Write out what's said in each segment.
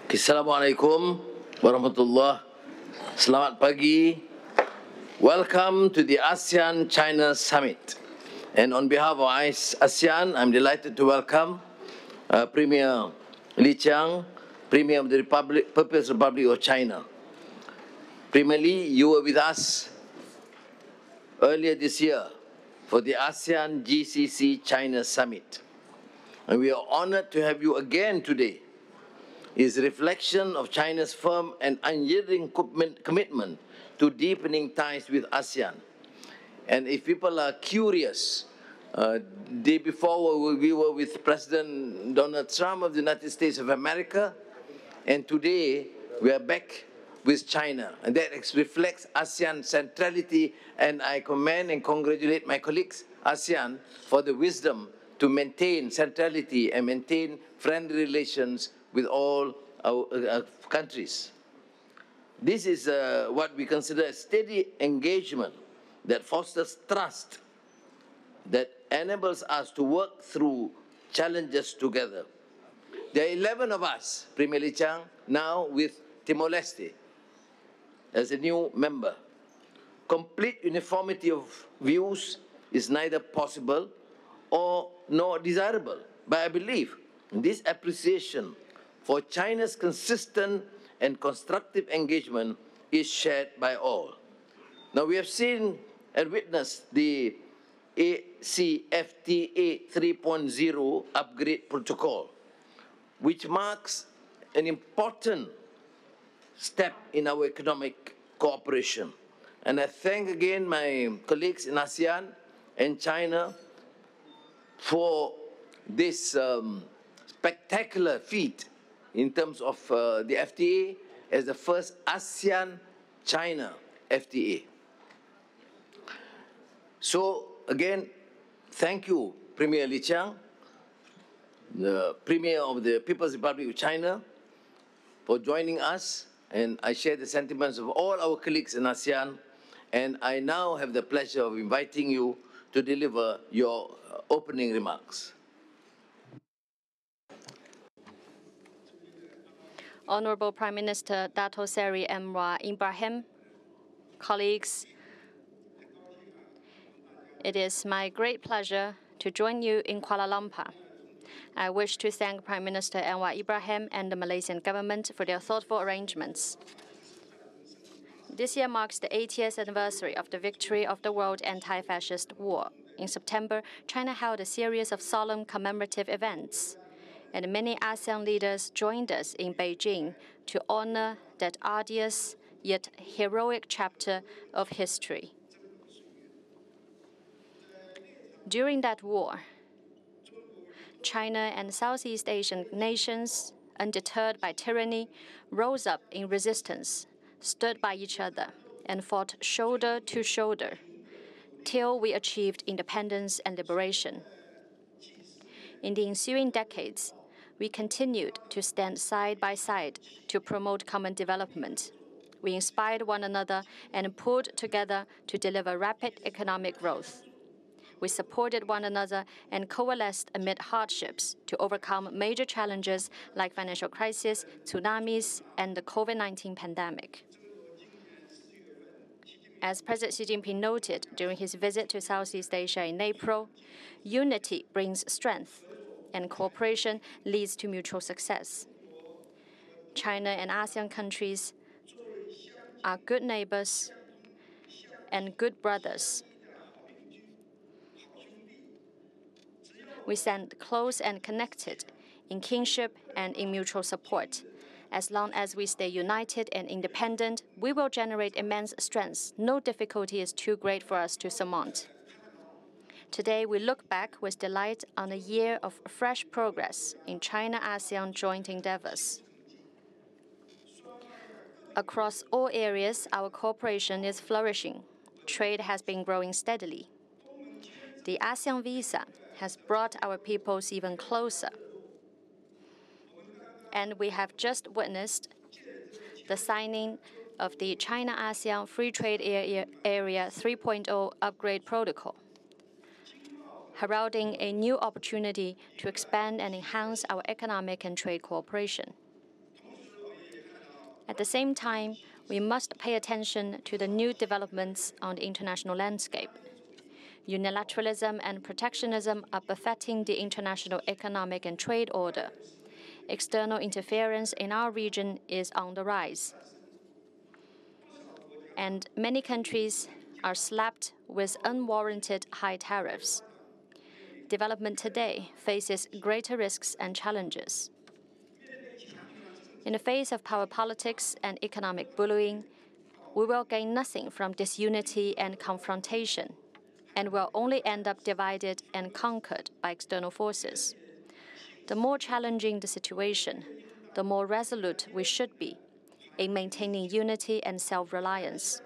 Assalamualaikum warahmatullahi. Selamat pagi. Welcome to the Asean-China Summit. And on behalf of ASEAN, I'm delighted to welcome Premier Li Qiang, Premier of the People's Republic of China. Premier Li, you were with us earlier this year for the ASEAN GCC China Summit. And we are honored to have you again today. Is a reflection of China's firm and unyielding commitment to deepening ties with ASEAN. And if people are curious, day before we were with President Donald Trump of the United States of America, and today we are back with China. And that reflects ASEAN centrality, and I commend and congratulate my colleagues, ASEAN, for the wisdom to maintain centrality and maintain friendly relations with all our countries. This is what we consider a steady engagement that fosters trust, that enables us to work through challenges together. There are 11 of us, Premier Li Qiang, now with Timor-Leste as a new member. Complete uniformity of views is neither possible nor desirable, but I believe this appreciation for China's consistent and constructive engagement is shared by all. Now we have seen and witnessed the ACFTA 3.0 upgrade protocol, which marks an important step in our economic cooperation. And I thank again my colleagues in ASEAN and China for this spectacular feat in terms of the FTA as the first ASEAN-China FTA. So again, thank you, Premier Li Qiang, the Premier of the People's Republic of China, for joining us, and I share the sentiments of all our colleagues in ASEAN, and I now have the pleasure of inviting you to deliver your opening remarks. Honorable Prime Minister Dato Seri Anwar Ibrahim, colleagues, it is my great pleasure to join you in Kuala Lumpur. I wish to thank Prime Minister Anwar Ibrahim and the Malaysian government for their thoughtful arrangements. This year marks the 80th anniversary of the victory of the World Anti-Fascist War. In September, China held a series of solemn commemorative events, and many ASEAN leaders joined us in Beijing to honor that arduous yet heroic chapter of history. During that war, China and Southeast Asian nations, undeterred by tyranny, rose up in resistance, stood by each other, and fought shoulder to shoulder till we achieved independence and liberation. In the ensuing decades, we continued to stand side by side to promote common development. We inspired one another and pulled together to deliver rapid economic growth. We supported one another and coalesced amid hardships to overcome major challenges like financial crisis, tsunamis, and the COVID-19 pandemic. As President Xi Jinping noted during his visit to Southeast Asia in April, unity brings strength, and cooperation leads to mutual success. China and ASEAN countries are good neighbors and good brothers. We stand close and connected in kinship and in mutual support. As long as we stay united and independent, we will generate immense strength. No difficulty is too great for us to surmount. Today, we look back with delight on a year of fresh progress in China-ASEAN joint endeavors. Across all areas, our cooperation is flourishing. Trade has been growing steadily. The ASEAN visa has brought our peoples even closer. And we have just witnessed the signing of the China-ASEAN Free Trade Area 3.0 Upgrade Protocol, heralding a new opportunity to expand and enhance our economic and trade cooperation. At the same time, we must pay attention to the new developments on the international landscape. Unilateralism and protectionism are buffeting the international economic and trade order. External interference in our region is on the rise. And many countries are slapped with unwarranted high tariffs. Development today faces greater risks and challenges. In the face of power politics and economic bullying, we will gain nothing from disunity and confrontation, and will only end up divided and conquered by external forces. The more challenging the situation, the more resolute we should be in maintaining unity and self-reliance.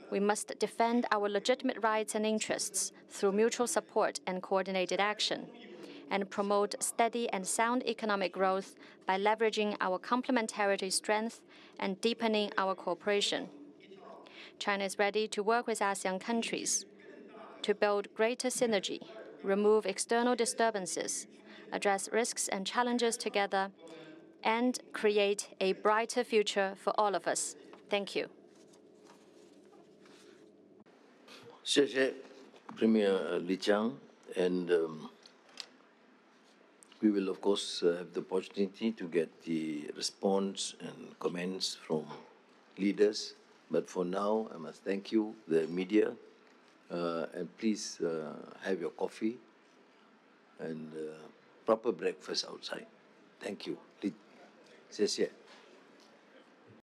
We must defend our legitimate rights and interests through mutual support and coordinated action, and promote steady and sound economic growth by leveraging our complementarity strength and deepening our cooperation. China is ready to work with ASEAN countries to build greater synergy, remove external disturbances, address risks and challenges together, and create a brighter future for all of us. Thank you. 谢谢 Premier Li Qiang, and we will of course have the opportunity to get the response and comments from leaders. But for now, I must thank you, the media, and please have your coffee and proper breakfast outside. Thank you. 谢谢。